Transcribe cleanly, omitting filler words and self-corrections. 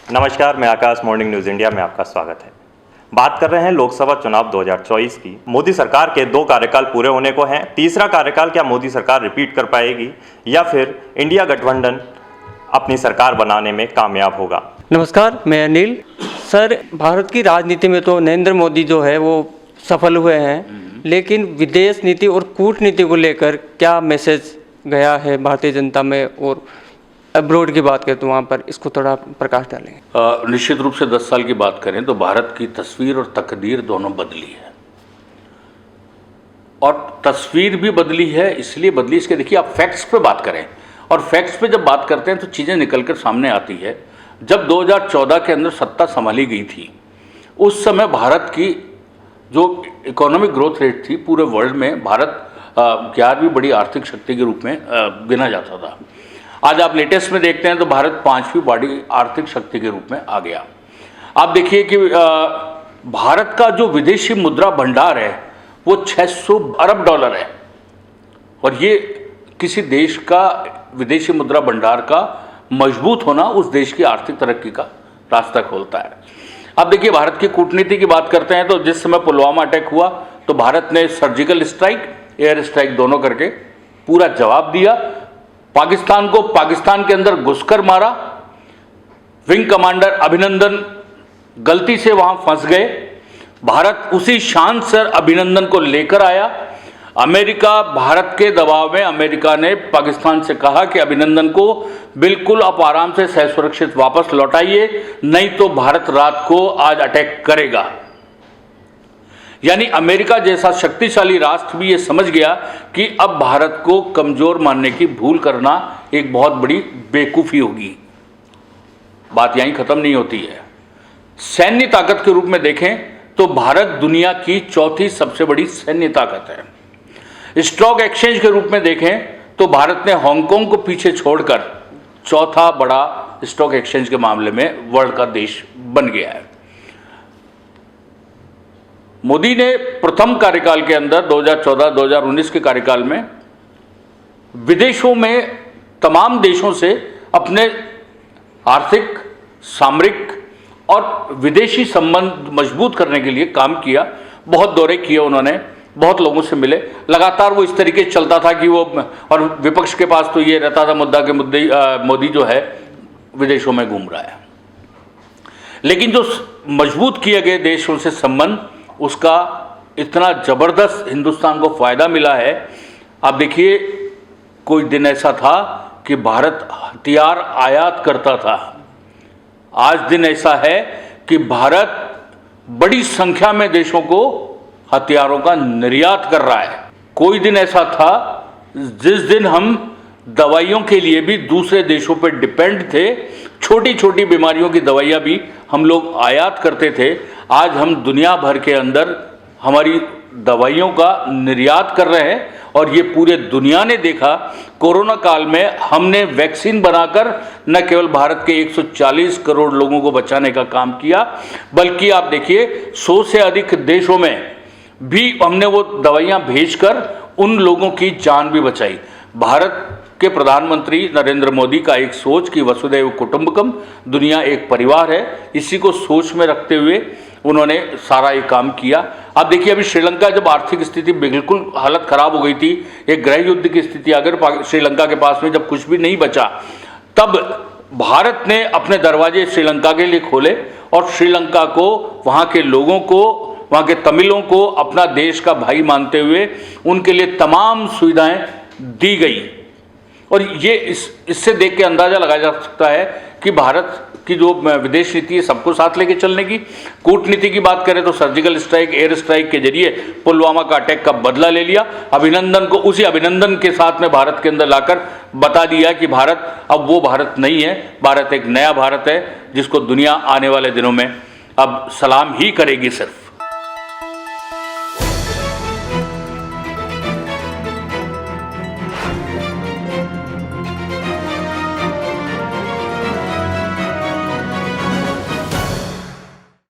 नमस्कार, मैं आकाश। Morning news India में आपका स्वागत है। बात कर रहे हैं लोकसभा चुनाव 2024 की। मोदी सरकार के 2 कार्यकाल पूरे होने को हैं। तीसरा कार्यकाल क्या मोदी सरकार रिपीट कर पाएगी या फिर इंडिया गठबंधन अपनी सरकार बनाने में कामयाब होगा? नमस्कार, मैं अनिल। सर, भारत की राजनीति में तो नरेंद्र मोदी जो है वो सफल हुए हैं, लेकिन विदेश नीति और कूटनीति को लेकर क्या मैसेज गया है भारतीय जनता में, और अब्रोड की बात करें तो वहाँ पर इसको थोड़ा प्रकाश डालेंगे। निश्चित रूप से 10 साल की बात करें तो भारत की तस्वीर और तकदीर दोनों बदली है, और तस्वीर भी बदली है। इसलिए बदली, इसके देखिए आप फैक्ट्स पे बात करें, और फैक्ट्स पे जब बात करते हैं तो चीज़ें निकल कर सामने आती है। जब 2014 के अंदर सत्ता संभाली गई थी, उस समय भारत की जो इकोनॉमिक ग्रोथ रेट थी, पूरे वर्ल्ड में भारत 11वीं बड़ी आर्थिक शक्ति के रूप में गिना जाता था। आज आप लेटेस्ट में देखते हैं तो भारत 5वीं बड़ी आर्थिक शक्ति के रूप में आ गया। आप देखिए कि भारत का जो विदेशी मुद्रा भंडार है वो 600 अरब डॉलर है, और ये किसी देश का विदेशी मुद्रा भंडार का मजबूत होना उस देश की आर्थिक तरक्की का रास्ता खोलता है। अब देखिए, भारत की कूटनीति की बात करते हैं तो जिस समय पुलवामा अटैक हुआ तो भारत ने सर्जिकल स्ट्राइक, एयर स्ट्राइक दोनों करके पूरा जवाब दिया। पाकिस्तान को पाकिस्तान के अंदर घुसकर मारा। विंग कमांडर अभिनंदन गलती से वहां फंस गए। भारत उसी शान से अभिनंदन को लेकर आया। अमेरिका, भारत के दबाव में अमेरिका ने पाकिस्तान से कहा कि अभिनंदन को बिल्कुल आप आराम से सह सुरक्षित वापस लौटाइए, नहीं तो भारत रात को आज अटैक करेगा। यानी अमेरिका जैसा शक्तिशाली राष्ट्र भी ये समझ गया कि अब भारत को कमजोर मानने की भूल करना एक बहुत बड़ी बेवकूफ़ी होगी। बात यहीं खत्म नहीं होती है। सैन्य ताकत के रूप में देखें तो भारत दुनिया की 4थी सबसे बड़ी सैन्य ताकत है। स्टॉक एक्सचेंज के रूप में देखें तो भारत ने हांगकांग को पीछे छोड़कर 4था बड़ा स्टॉक एक्सचेंज के मामले में वर्ल्ड का देश बन गया है। मोदी ने प्रथम कार्यकाल के अंदर 2014-2019 के कार्यकाल में विदेशों में तमाम देशों से अपने आर्थिक, सामरिक और विदेशी संबंध मजबूत करने के लिए काम किया। बहुत दौरे किए उन्होंने, बहुत लोगों से मिले। लगातार वो इस तरीके से चलता था कि वो, और विपक्ष के पास तो ये रहता था मुद्दा के मुद्दे मोदी जो है विदेशों में घूम रहा है। लेकिन जो मजबूत किए गए देशों से संबंध, उसका इतना ज़बरदस्त हिंदुस्तान को फ़ायदा मिला है। आप देखिए, कोई दिन ऐसा था कि भारत हथियार आयात करता था। आज दिन ऐसा है कि भारत बड़ी संख्या में देशों को हथियारों का निर्यात कर रहा है। कोई दिन ऐसा था जिस दिन हम दवाइयों के लिए भी दूसरे देशों पर डिपेंड थे। छोटी छोटी बीमारियों की दवाइयाँ भी हम लोग आयात करते थे। आज हम दुनिया भर के अंदर हमारी दवाइयों का निर्यात कर रहे हैं, और ये पूरे दुनिया ने देखा। कोरोना काल में हमने वैक्सीन बनाकर न केवल भारत के 140 करोड़ लोगों को बचाने का काम किया, बल्कि आप देखिए 100 से अधिक देशों में भी हमने वो दवाइयाँ भेजकर उन लोगों की जान भी बचाई। भारत के प्रधानमंत्री नरेंद्र मोदी का एक सोच कि वसुधैव कुटुंबकम, दुनिया एक परिवार है, इसी को सोच में रखते हुए उन्होंने सारा ये काम किया। अब देखिए, अभी श्रीलंका जब आर्थिक स्थिति बिल्कुल हालत खराब हो गई थी, एक गृह युद्ध की स्थिति अगर श्रीलंका के पास में जब कुछ भी नहीं बचा, तब भारत ने अपने दरवाजे श्रीलंका के लिए खोले और श्रीलंका को, वहाँ के लोगों को, वहाँ के तमिलों को अपना देश का भाई मानते हुए उनके लिए तमाम सुविधाएं दी गई। और ये इससे देख के अंदाज़ा लगाया जा सकता है कि भारत की जो विदेश नीति है सबको साथ लेके चलने की। कूटनीति की बात करें तो सर्जिकल स्ट्राइक, एयर स्ट्राइक के जरिए पुलवामा का अटैक का बदला ले लिया। अभिनंदन को उसी अभिनंदन के साथ में भारत के अंदर लाकर बता दिया कि भारत अब वो भारत नहीं है, भारत एक नया भारत है जिसको दुनिया आने वाले दिनों में अब सलाम ही करेगी सिर्फ।